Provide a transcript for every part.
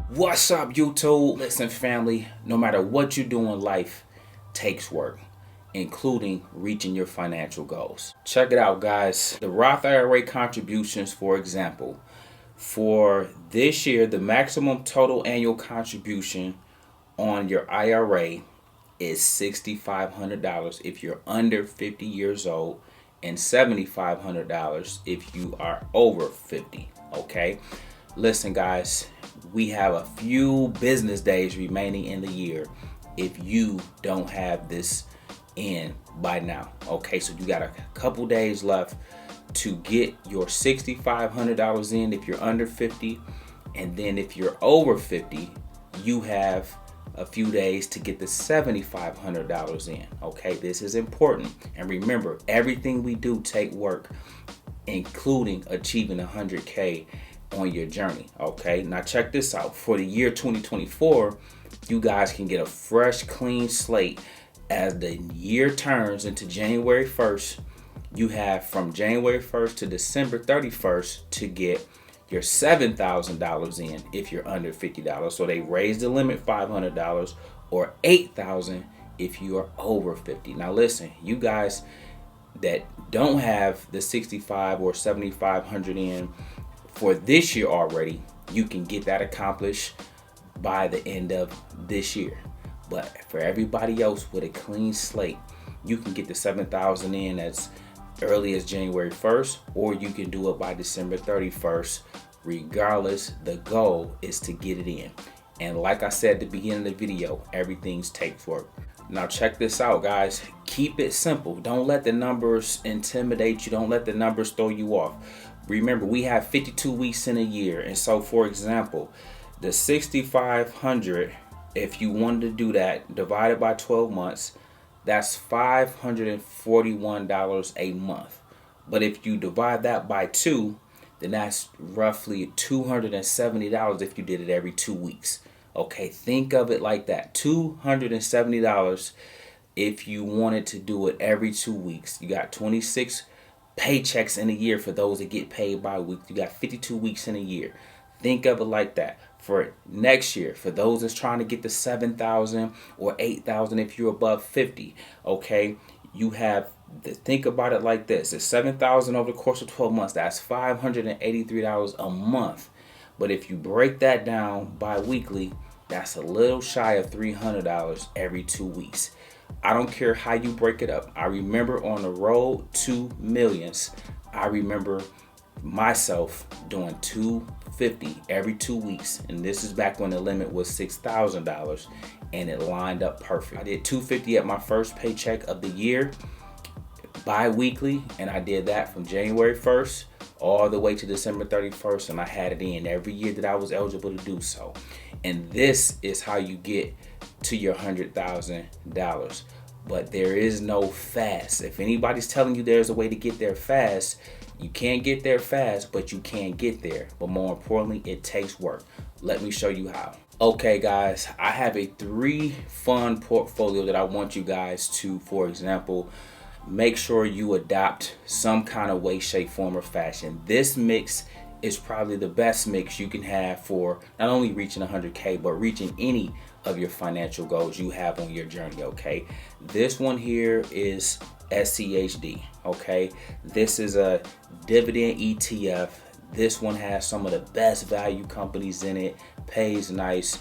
What's up, YouTube? Listen, family, no matter what you do in life takes work, including reaching your financial goals. Check it out, guys. The Roth IRA contributions, for example, for this year, the maximum total annual contribution on your IRA is $6,500 if you're under 50 years old and $7,500 if you are over 50, okay? Listen, guys, we have a few business days remaining in the year if you don't have this in by now, okay? So you got a couple days left to get your $6,500 in if you're under 50, and then if you're over 50, you have a few days to get the $7,500 in, okay? This is important, and remember, everything we do take work, including achieving 100K on your journey, okay? Now check this out. For the year 2024, you guys can get a fresh, clean slate. As the year turns into January 1st, you have from January 1st to December 31st to get your $7,000 in if you're under $50. So they raised the limit $500, or $8,000 if you are over 50. Now listen, you guys that don't have the 65 or 7,500 in for this year already, you can get that accomplished by the end of this year. But for everybody else with a clean slate, you can get the 7,000 in as early as January 1st, or you can do it by December 31st. Regardless, the goal is to get it in. And like I said at the beginning of the video, everything takes work. Now check this out, guys. Keep it simple. Don't let the numbers intimidate you. Don't let the numbers throw you off. Remember, we have 52 weeks in a year. And so, for example, the 6,500, if you wanted to do that, divided by 12 months, that's $541 a month. But if you divide that by 2, then that's roughly $270 if you did it every 2 weeks. Okay, think of it like that. $270 if you wanted to do it every 2 weeks. You got 26 paychecks in a year for those that get paid by week. You got 52 weeks in a year. Think of it like that. For next year, for those that's trying to get the 7,000 or 8,000 if you're above 50, okay, you have to think about it like this. It's 7,000 over the course of 12 months. That's $583 a month. But if you break that down bi-weekly, that's a little shy of $300 every 2 weeks. I don't care how you break it up. I remember on the road to millions, I remember myself doing $250 every 2 weeks, and this is back when the limit was $6,000, and it lined up perfect. I did $250 at my first paycheck of the year bi-weekly, and I did that from January 1st all the way to December 31st, and I had it in every year that I was eligible to do so. And this is how you get to your $100,000. But there is no fast. If anybody's telling you there's a way to get there fast, you can't get there fast, but you can get there. But more importantly, it takes work. Let me show you how. Okay, guys, I have a 3-fund portfolio that I want you guys to, for example, make sure you adopt some kind of way, shape, form, or fashion. This mix is probably the best mix you can have for not only reaching 100K, but reaching any of your financial goals you have on your journey, okay? This one here is SCHD, okay? This is a dividend ETF. This one has some of the best value companies in it, pays nice.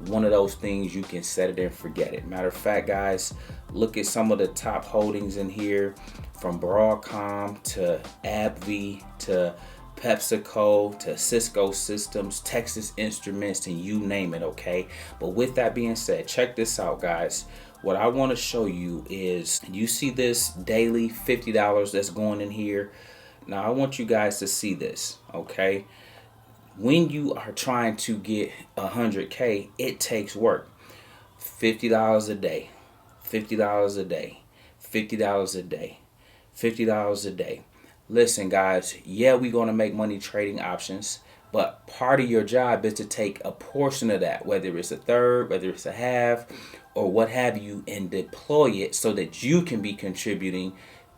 One of those things you can set it and forget it. Matter of fact, guys, look at some of the top holdings in here, from Broadcom to AbbVie to PepsiCo to Cisco Systems, Texas Instruments, and you name it, okay? But with that being said, check this out, guys. What I want to show you is, you see this daily $50 that's going in here. Now, I want you guys to see this, okay? When you are trying to get 100K, it takes work. $50 a day, $50 a day, $50 a day, $50 a day. Listen, guys, yeah, we're going to make money trading options, but part of your job is to take a portion of that, whether it's a third, whether it's a half, or what have you, and deploy it so that you can be contributing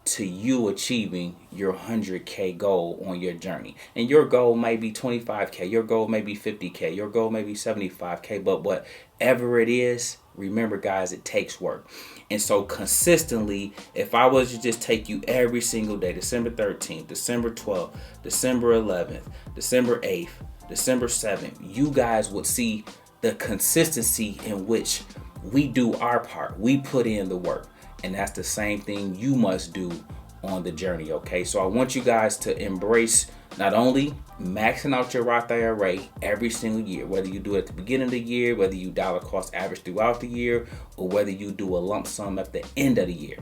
to you achieving your 100K goal on your journey. And your goal may be 25K, your goal may be 50K, your goal may be 75K, but whatever it is, remember guys, it takes work. And so consistently, if I was to just take you every single day, December 13th, December 12th, December 11th, December 8th, December 7th, you guys would see the consistency in which we do our part. We put in the work. And that's the same thing you must do on the journey, okay? So I want you guys to embrace not only maxing out your Roth IRA every single year, whether you do it at the beginning of the year, whether you dollar cost average throughout the year, or whether you do a lump sum at the end of the year.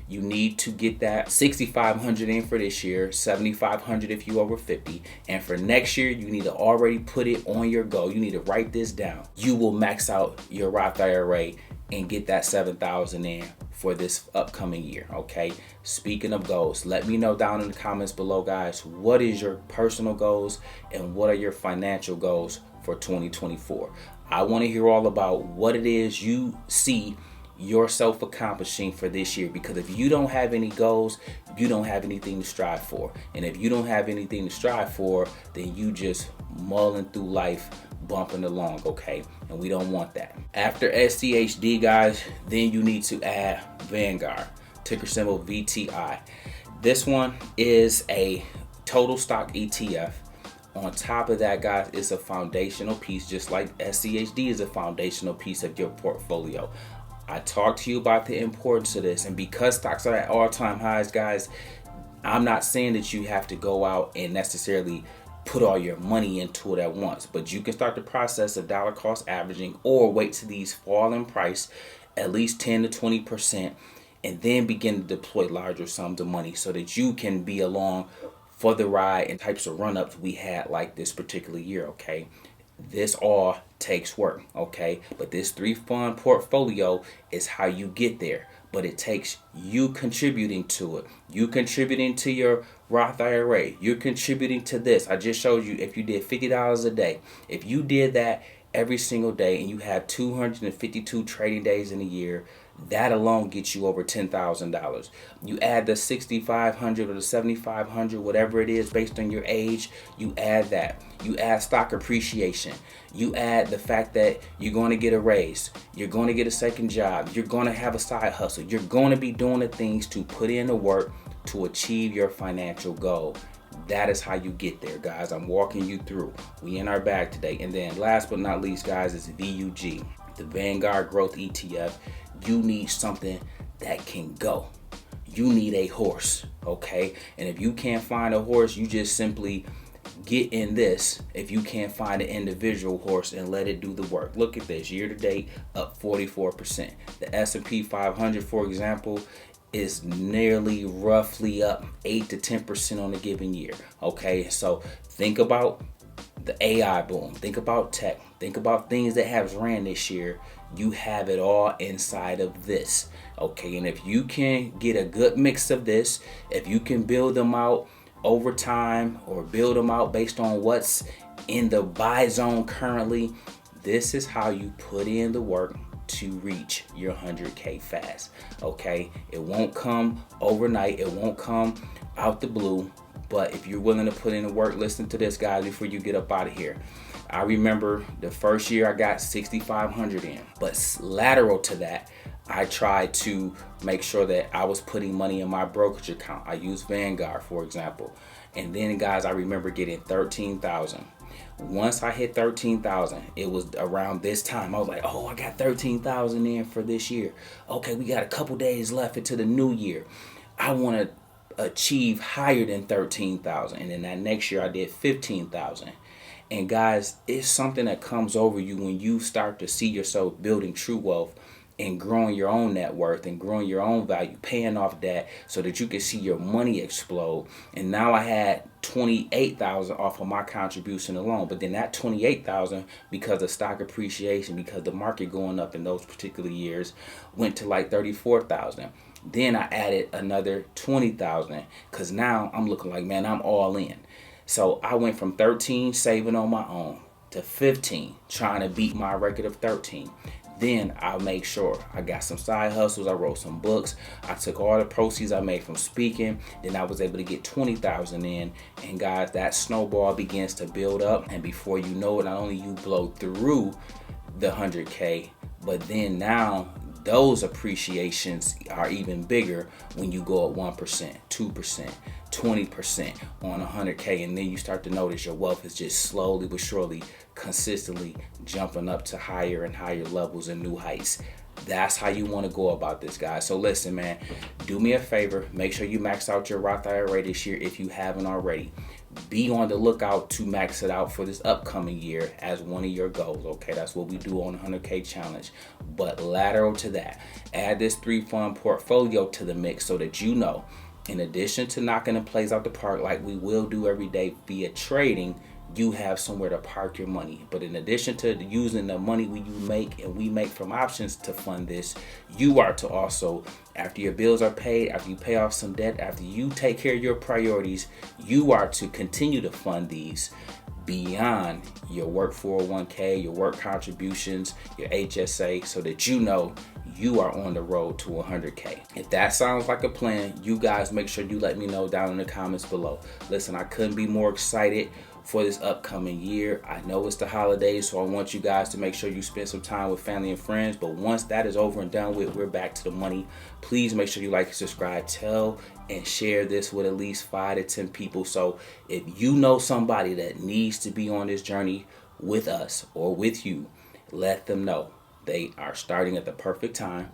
You need to get that $6,500 in for this year, $7,500 if you over 50. And for next year, you need to already put it on your goal. You need to write this down. You will max out your Roth IRA and get that $7,000 in for this upcoming year, okay? Speaking of goals, let me know down in the comments below, guys, what is your personal goals and what are your financial goals for 2024? I want to hear all about what it is you see yourself accomplishing for this year, because if you don't have any goals, you don't have anything to strive for. And if you don't have anything to strive for, then you just mulling through life, bumping along, okay? And we don't want that. After SCHD, guys, then you need to add Vanguard, ticker symbol VTI. This one is a total stock ETF. On top of that, guys, it's a foundational piece, just like SCHD is a foundational piece of your portfolio. I talked to you about the importance of this, and because stocks are at all-time highs, guys, I'm not saying that you have to go out and necessarily put all your money into it at once, but you can start the process of dollar cost averaging or wait till these fall in price at least 10 to 20% and then begin to deploy larger sums of money so that you can be along for the ride and types of run-ups we had like this particular year, okay? This all takes work, okay? But this 3-fund portfolio is how you get there. But it takes you contributing to it. You contributing to your Roth IRA. You're contributing to this. I just showed you if you did $50 a day. If you did that every single day and you have 252 trading days in a year, that alone gets you over $10,000. You add the $6,500 or the $7,500, whatever it is based on your age, you add that. You add stock appreciation. You add the fact that you're going to get a raise. You're going to get a second job. You're going to have a side hustle. You're going to be doing the things to put in the work to achieve your financial goal. That is how you get there, guys. I'm walking you through. We in our bag today. And then last but not least, guys, is VUG, the Vanguard Growth ETF. You need something that can go. You need a horse, okay? And if you can't find a horse, you just simply get in this. If you can't find an individual horse and let it do the work. Look at this, year to date, up 44%. The S&P 500, for example, is nearly roughly up 8 to 10% on a given year, okay? So think about the AI boom. Think about tech. Think about things that have ran this year. You have it all inside of this, okay? And if you can get a good mix of this, if you can build them out over time or build them out based on what's in the buy zone currently, this is how you put in the work to reach your 100K fast, okay? It won't come overnight. It won't come out the blue. But if you're willing to put in the work, listen to this, guys, before you get up out of here. I remember the first year I got 6,500 in, but lateral to that, I tried to make sure that I was putting money in my brokerage account. I used Vanguard, for example. And then, guys, I remember getting 13,000. Once I hit 13,000, it was around this time. I was like, oh, I got 13,000 in for this year. Okay, we got a couple days left into the new year. I want to achieve higher than 13,000. And then that next year I did 15,000. And guys, it's something that comes over you when you start to see yourself building true wealth and growing your own net worth and growing your own value, paying off debt so that you can see your money explode. And now I had 28,000 off of my contribution alone. But then that 28,000, because of stock appreciation, because the market going up in those particular years, went to like 34,000. Then I added another 20,000 because now I'm looking like, man, I'm all in. So I went from 13 saving on my own to 15 trying to beat my record of 13. Then I'll make sure I got some side hustles. I wrote some books. I took all the proceeds I made from speaking. Then I was able to get 20,000 in. And guys, that snowball begins to build up. And before you know it, not only you blow through the 100K, but then now those appreciations are even bigger when you go at 1%, 2%, 20% on 100K, and then you start to notice your wealth is just slowly but surely, consistently jumping up to higher and higher levels and new heights. That's how you want to go about this, guys. So listen, man, do me a favor. Make sure you max out your Roth IRA this year if you haven't already. Be on the lookout to max it out for this upcoming year as one of your goals. Okay, that's what we do on the 100K challenge. But lateral to that, add this 3-fund portfolio to the mix so that you know, in addition to knocking the plays out the park like we will do every day via trading, you have somewhere to park your money. But in addition to using the money we make from options to fund this, you are to also, after your bills are paid, after you pay off some debt, after you take care of your priorities, you are to continue to fund these beyond your work 401k, your work contributions, your HSA, so that you know you are on the road to 100K. If that sounds like a plan, you guys make sure you let me know down in the comments below. Listen, I couldn't be more excited for this upcoming year. I know it's the holidays, so I want you guys to make sure you spend some time with family and friends. But once that is over and done with, we're back to the money. Please make sure you like and subscribe, tell and share this with at least 5 to 10 people. So if you know somebody that needs to be on this journey with us or with you, let them know. They are starting at the perfect time.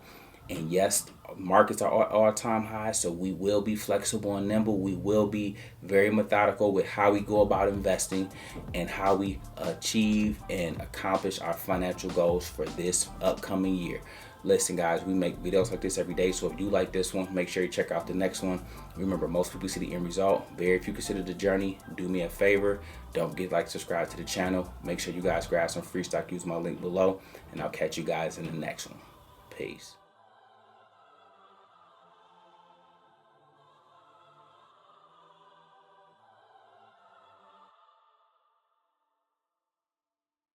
And yes, markets are all-time highs, so we will be flexible and nimble. We will be very methodical with how we go about investing and how we achieve and accomplish our financial goals for this upcoming year. Listen, guys, we make videos like this every day, so if you like this one, make sure you check out the next one. Remember, most people see the end result. Very few consider the journey. Do me a favor. Don't forget to subscribe to the channel. Make sure you guys grab some free stock. Use my link below, and I'll catch you guys in the next one. Peace.